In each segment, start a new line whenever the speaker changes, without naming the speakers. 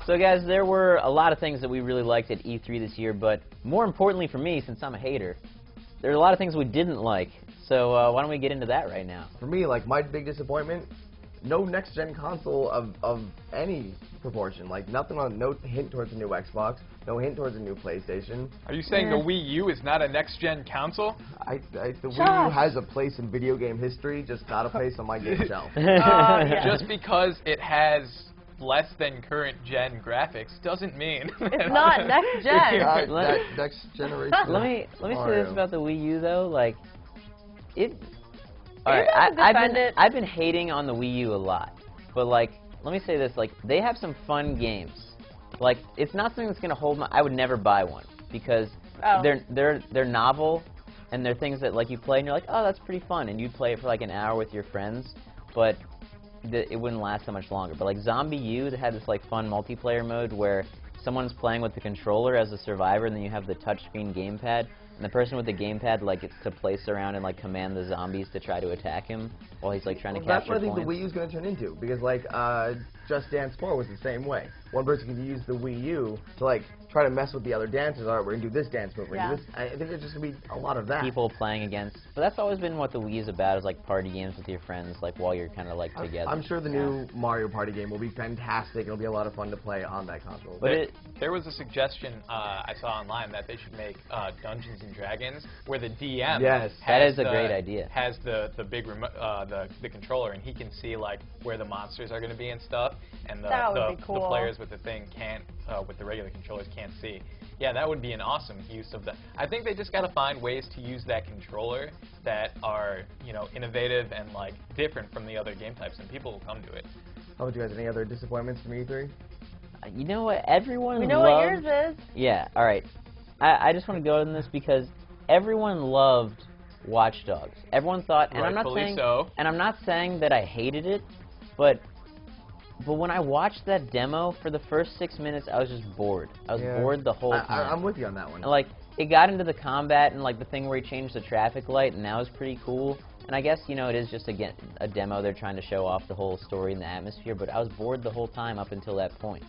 So guys, there were a lot of things that we really liked at E3 this year, but more importantly for me, since I'm a hater, there are a lot of things we didn't like. So why don't we get into that right now?
For me, like, my big disappointment, no next-gen console of any proportion. Like, no hint towards a new Xbox, no hint towards a new PlayStation.
Are you saying the Wii U is not a next-gen console?
The Wii U has a place in video game history, just not a place on my game shelf.
Just because it has less than current gen graphics doesn't mean
it's not next gen.
Next generation.
Let me say this about the Wii U though, like it. All
You're
right,
gonna defend it.
I've been hating on the Wii U a lot, but like let me say this, like they have some fun games. Like it's not something that's gonna hold my. I would never buy one because they're novel and they're things that like you play and you're like, oh, that's pretty fun, and you'd play it for like an hour with your friends, but it wouldn't last so much longer. But like Zombie U, that had this like fun multiplayer mode where someone's playing with the controller as a survivor, and then you have the touchscreen gamepad, and the person with the gamepad like gets to place around and like command the zombies to try to attack him while he's like trying to capture
That's what I think
points.
the Wii U is going to turn into, because like Just Dance 4 was the same way. One person could use the Wii U to like try to mess with the other dancers. All right, we're gonna do this dance move.
Yeah.
I think there's just gonna be a lot of that.
People playing against, but that's always been what the Wii is about, is like party games with your friends, like while you're kind of like together.
I'm sure the new Mario Party game will be fantastic. It'll be a lot of fun to play on that console.
But
there was a suggestion I saw online that they should make Dungeons and Dragons where the DM
that is a great idea.
Has the big the controller, and he can see like where the monsters are going to be and stuff, and the players with the thing can't with the regular controllers can't see. Yeah, that would be an awesome use of that. I think they just got to find ways to use that controller that are, you know, innovative and like different from the other game types, and people will come to it.
How about you guys? Any other disappointments from E3?
You know what? Everyone
We know
loved,
what yours is.
Yeah, all right. I just want to go on this because everyone loved Watch Dogs. Everyone thought, and I'm not saying that I hated it, but when I watched that demo for the first 6 minutes, I was just bored. I was bored the whole time.
I'm with you on that one.
And, like, it got into the combat and like the thing where he changed the traffic light, and that was pretty cool. And I guess, you know, it is just a demo. They're trying to show off the whole story and the atmosphere, but I was bored the whole time up until that point.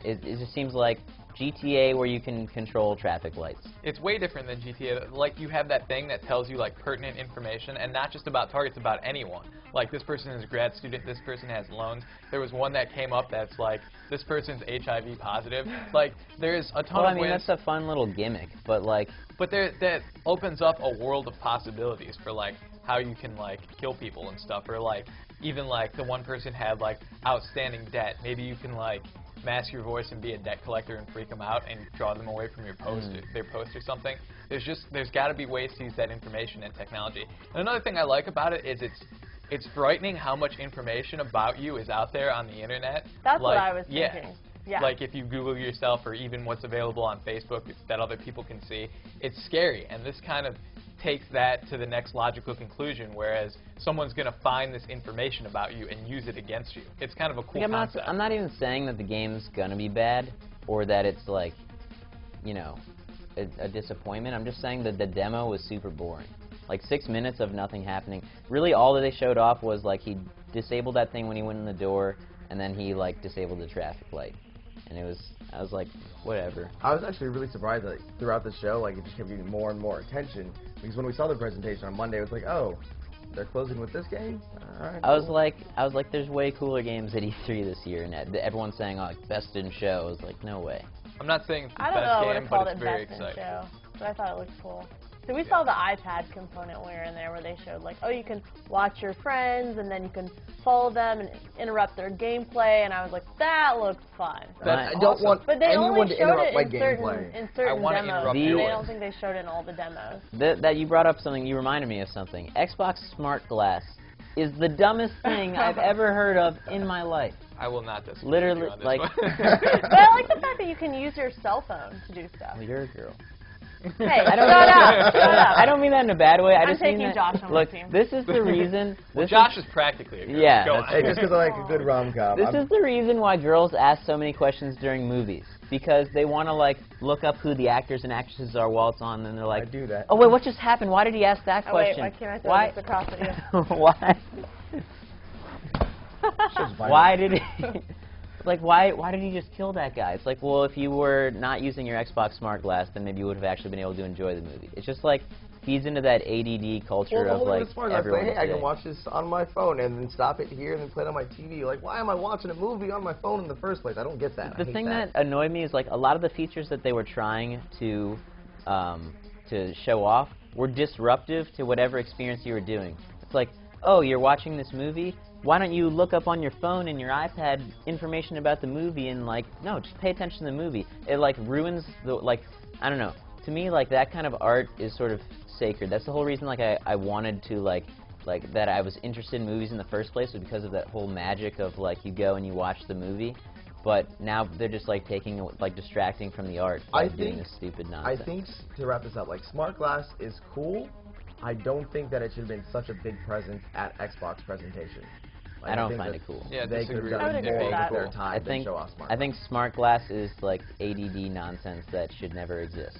It just seems like GTA where you can control traffic lights.
It's way different than GTA. Like, you have that thing that tells you like pertinent information, and not just about targets, about anyone. Like, this person is a grad student, this person has loans. There was one that came up that's like, this person's HIV positive. Like, there's a ton of ways.
That's a fun little gimmick, but like...
But that opens up a world of possibilities for like how you can like kill people and stuff, or like even like the one person had like outstanding debt. Maybe you can like mask your voice and be a debt collector and freak them out and draw them away from your post, their post or something. There's got to be ways to use that information and technology. And another thing I like about it is it's frightening how much information about you is out there on the internet.
That's what I was thinking. Yeah.
Like if you Google yourself, or even what's available on Facebook that other people can see, it's scary. And this kind of takes that to the next logical conclusion, whereas someone's going to find this information about you and use it against you. It's kind of a cool concept.
I'm not even saying that the game's going to be bad or that it's like, you know, a disappointment. I'm just saying that the demo was super boring. Like 6 minutes of nothing happening. Really all that they showed off was like he disabled that thing when he went in the door, and then he like disabled the traffic light. And I was like, whatever.
I was actually really surprised that throughout the show, like, it just kept getting more and more attention. Because when we saw the presentation on Monday, it was like, oh, they're closing with this game? All right,
I was like, there's way cooler games at E3 this year, and everyone's saying, oh, like, best in show. I was like, no way.
I'm not saying it's the
I don't know,
best
I would
game,
have
but
called
it's
it
very
best in
exciting.
show, but I thought it looked cool. So we saw the iPad component when we were in there, where they showed like, oh, you can watch your friends, and then you can follow them and interrupt their gameplay, and I was like, that looks fun.
I don't want anyone to interrupt my gameplay.
In certain demos.
Interrupt
I don't think they showed it in all the demos.
That you brought up something, you reminded me of something. Xbox Smart Glass is the dumbest thing I've ever heard of in my life.
I will not disagree.
Literally,
on this
like.
one.
But I like the fact that you can use your cell phone to do stuff.
Well, you're a girl.
Hey,
I don't
shut up! Shut up!
I don't mean that in a bad way.
I'm
just mean
taking
that,
Josh on my
look,
team.
this is the reason.
Well, Josh is practically a girl.
Yeah,
Go on.
Hey, just because I like a good rom-com.
This is the reason why girls ask so many questions during movies. Because they want to, like, look up who the actors and actresses are while it's on, and they're like,
I do that.
oh, wait, what just happened? Why did he ask that
Wait,
question?
why can't I throw this across at you?
Why? Why did he... like why did you just kill that guy? It's like, well, if you were not using your Xbox Smart Glass, then maybe you would have actually been able to enjoy the movie. It's just like feeds into that ADD culture of like everyone.
Hey, I can watch this on my phone and then stop it here and then play it on my TV. Like, why am I watching a movie on my phone in the first place? I don't get that.
The thing that annoyed me is like a lot of the features that they were trying to show off were disruptive to whatever experience you were doing. It's like, oh, you're watching this movie? Why don't you look up on your phone and your iPad information about the movie and like, no, just pay attention to the movie. It like ruins the, like, I don't know. To me, like that kind of art is sort of sacred. That's the whole reason like I wanted to like that I was interested in movies in the first place was because of that whole magic of like you go and you watch the movie. But now they're just like taking, like distracting from the art by doing this stupid nonsense.
I think, to wrap this up, like Smart Glass is cool. I don't think that it should have been such a big presence at Xbox presentation. Like,
I don't find it cool.
Yeah,
they could have
I would
done
agree
more
with that.
with their time
I think
than show off Smart
I
Glass.
think Smart Glass is like ADD nonsense that should never exist.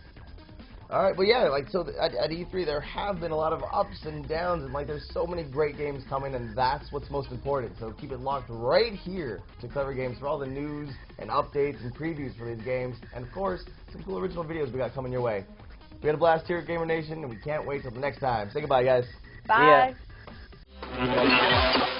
All right, but yeah, like so at E3 there have been a lot of ups and downs, and like there's so many great games coming, and that's what's most important. So keep it locked right here to Clever Games for all the news and updates and previews for these games, and of course some cool original videos we got coming your way. We had a blast here at Gamer Nation, and we can't wait till the next time. Say goodbye, guys.
Bye.
Yeah.